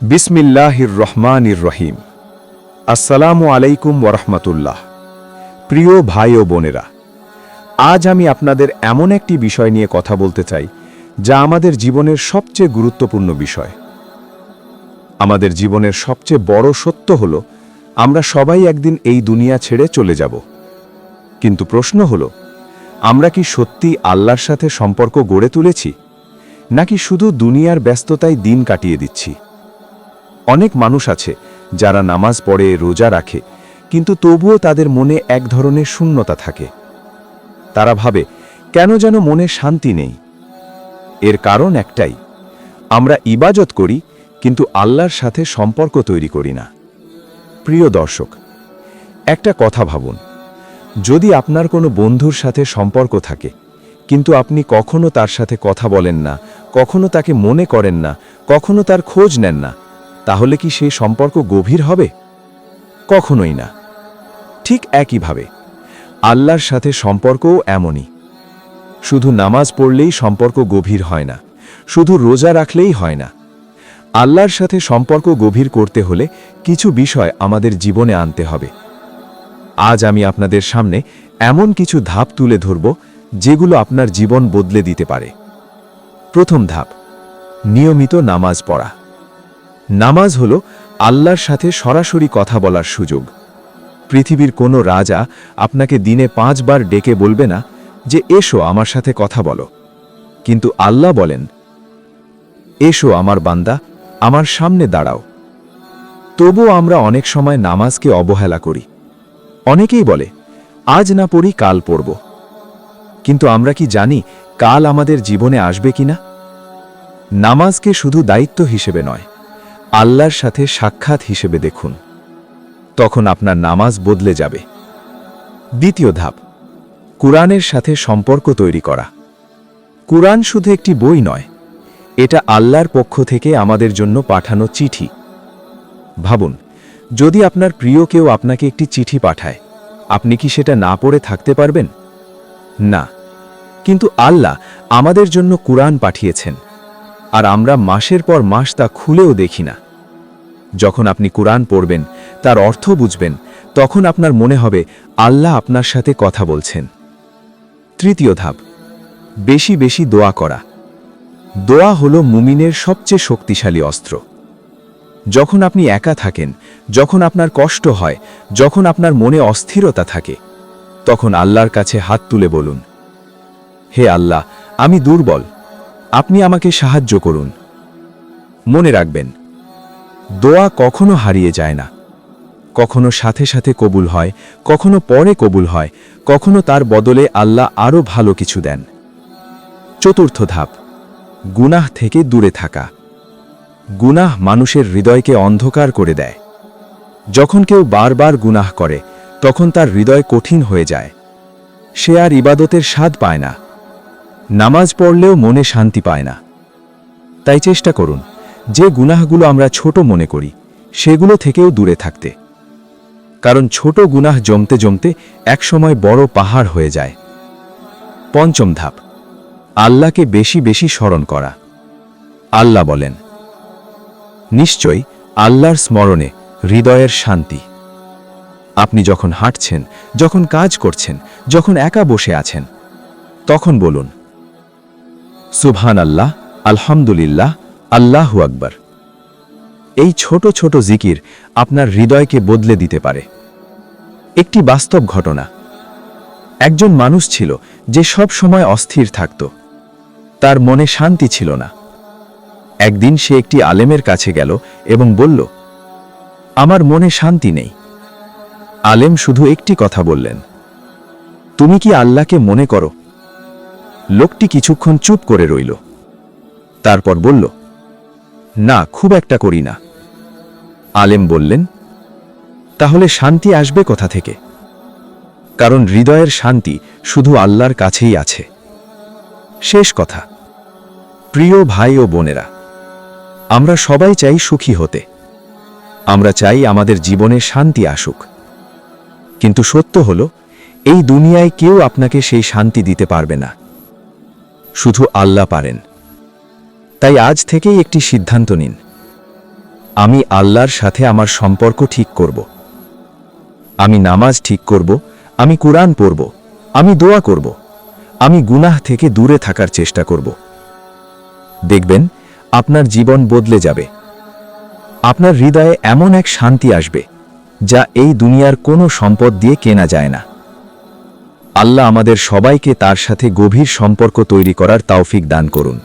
বিসমিল্লাহির রহমানির রহিম। আসসালামু আলাইকুম ওরহমতুল্লাহ। প্রিয় ভাই ও বোনেরা, আজ আমি আপনাদের এমন একটি বিষয় নিয়ে কথা বলতে চাই যা আমাদের জীবনের সবচেয়ে গুরুত্বপূর্ণ বিষয়। আমাদের জীবনের সবচেয়ে বড় সত্য হল আমরা সবাই একদিন এই দুনিয়া ছেড়ে চলে যাব। কিন্তু প্রশ্ন হল, আমরা কি সত্যি আল্লাহর সাথে সম্পর্ক গড়ে তুলেছি, নাকি শুধু দুনিয়ার ব্যস্ততায় দিন কাটিয়ে দিচ্ছি? অনেক মানুষ আছে যারা নামাজ পড়ে, রোজা রাখে, কিন্তু তবুও তাদের মনে এক ধরনের শূন্যতা থাকে। তারা ভাবে কেন যেন মনে শান্তি নেই। এর কারণ একটাই, আমরা ইবাদত করি কিন্তু আল্লাহর সাথে সম্পর্ক তৈরি করি না। প্রিয় দর্শক, একটা কথা ভাবুন, যদি আপনার কোনো বন্ধুর সাথে সম্পর্ক থাকে কিন্তু আপনি কখনো তার সাথে কথা বলেন না, কখনো তাকে মনে করেন না, কখনো তার খোঁজ নেন না, তাহলে কি সেই সম্পর্ক গভীর হবে? কখনোই না। ঠিক একইভাবে আল্লাহর সাথে সম্পর্কও এমনই। শুধু নামাজ পড়লেই সম্পর্ক গভীর হয় না, শুধু রোজা রাখলেই হয় না। আল্লাহর সাথে সম্পর্ক গভীর করতে হলে কিছু বিষয় আমাদের জীবনে আনতে হবে। আজ আমি আপনাদের সামনে এমন কিছু ধাপ তুলে ধরব যেগুলো আপনার জীবন বদলে দিতে পারে। প্রথম ধাপ, নিয়মিত নামাজ পড়া। নামাজ হলো আল্লাহর সাথে সরাসরি কথা বলার সুযোগ। পৃথিবীর কোনো রাজা আপনাকে দিনে 5 বার ডেকে বলবে না যে এসো আমার সাথে কথা বলো, কিন্তু আল্লাহ বলেন, এসো আমার বান্দা, আমার সামনে দাঁড়াও। তবুও আমরা অনেক সময় নামাজকে অবহেলা করি। অনেকেই বলে, আজ না পড়ি কাল পড়ব। কিন্তু আমরা কি জানি কাল আমাদের জীবনে আসবে কিনা? নামাজকে শুধু দায়িত্ব হিসেবে নয়, আল্লাহর সাথে সাক্ষাৎ হিসেবে দেখুন। তখন আপনার নামাজ বদলে যাবে। দ্বিতীয় ধাপ, কুরআনের সাথে সম্পর্ক তৈরি করা। কুরআন শুধু একটি বই নয়, এটা আল্লাহর পক্ষ থেকে আমাদের জন্য পাঠানো চিঠি। ভাবুন, যদি আপনার প্রিয় কেউ আপনাকে একটি চিঠি পাঠায়, আপনি কি সেটা না পড়ে থাকতে পারবেন? না। কিন্তু আল্লাহ আমাদের জন্য কুরআন পাঠিয়েছেন, আর আমরা মাসের পর মাস তা খুলেও দেখি না। যখন আপনি কুরআন পড়বেন, তার অর্থ বুঝবেন, তখন আপনার মনে হবে আল্লাহ আপনার সাথে কথা বলছেন। তৃতীয় ধাপ, বেশি বেশি দোয়া করা। দোয়া হলো মুমিনের সবচেয়ে শক্তিশালী অস্ত্র। যখন আপনি একা থাকেন, যখন আপনার কষ্ট হয়, যখন আপনার মনে অস্থিরতা থাকে, তখন আল্লাহর কাছে হাত তুলে বলুন, হে আল্লাহ, আমি দুর্বল, আপনি আমাকে সাহায্য করুন। মনে রাখবেন, দোয়া কখনো হারিয়ে যায় না। কখনো সাথে সাথে কবুল হয়, কখনো পরে কবুল হয়, কখনো তার বদলে আল্লাহ আরও ভালো কিছু দেন। চতুর্থ ধাপ, গুনাহ থেকে দূরে থাকা। গুনাহ মানুষের হৃদয়কে অন্ধকার করে দেয়। যখন কেউ বারবার গুনাহ করে, তখন তার হৃদয় কঠিন হয়ে যায়। সে আর ইবাদতের স্বাদ পায় না। নামাজ পড়লেও মনে শান্তি পায় না। তাই চেষ্টা করুন, যে গুনাহগুলো আমরা ছোট মনে করি, সেগুলো থেকেও দূরে থাকতে। কারণ ছোট গুনাহ জমতে জমতে একসময় বড় পাহাড় হয়ে যায়। পঞ্চম ধাপ, আল্লাহকে বেশি বেশি স্মরণ করা। আল্লাহ বলেন, নিশ্চয়ই আল্লাহর স্মরণে হৃদয়ের শান্তি। আপনি যখন হাঁটছেন, যখন কাজ করছেন, যখন একা বসে আছেন, তখন বলুন, সুবহানাল্লাহ, আলহামদুলিল্লাহ, আল্লাহু আকবার। এই ছোট ছোট জিকির আপনার হৃদয়কে বদলে দিতে পারে। একটি বাস্তব ঘটনা। একজন মানুষ ছিল যে সব সময় অস্থির থাকত। তার মনে শান্তি ছিল না। একদিন সে একটি আলেমের কাছে গেল এবং বলল, আমার মনে শান্তি নেই। আলেম শুধু একটি কথা বললেন, তুমি কি আল্লাহকে মনে করো? লোকটি কিছুক্ষণ চুপ করে রইল। তারপর বলল, না, খুব একটা করি না। আলেম বললেন, তাহলে শান্তি আসবে কোথা থেকে? কারণ হৃদয়ের শান্তি শুধু আল্লাহর কাছেই আছে। শেষ কথা, প্রিয় ভাই ও বোনেরা, আমরা সবাই চাই সুখী হতে। আমরা চাই আমাদের জীবনে শান্তি আসুক। কিন্তু সত্য হলো, এই দুনিয়ায় কেউ আপনাকে সেই শান্তি দিতে পারবে না। শুধু আল্লাহ পারেন। তাই আজ থেকেই একটি সিদ্ধান্ত নিন, আমি আল্লাহর সাথে আমার সম্পর্ক ঠিক করব। আমি নামাজ ঠিক করব, আমি কুরআন পড়ব, আমি দোয়া করব, আমি গুনাহ থেকে দূরে থাকার চেষ্টা করব। দেখবেন আপনার জীবন বদলে যাবে। আপনার হৃদয়ে এমন এক শান্তি আসবে যা এই দুনিয়ার কোনো সম্পদ দিয়ে কেনা যায় না। আল্লাহ আমাদের সবাইকে তার সাথে গভীর সম্পর্ক তৈরি করার তৌফিক দান করুন।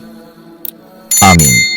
আমিন।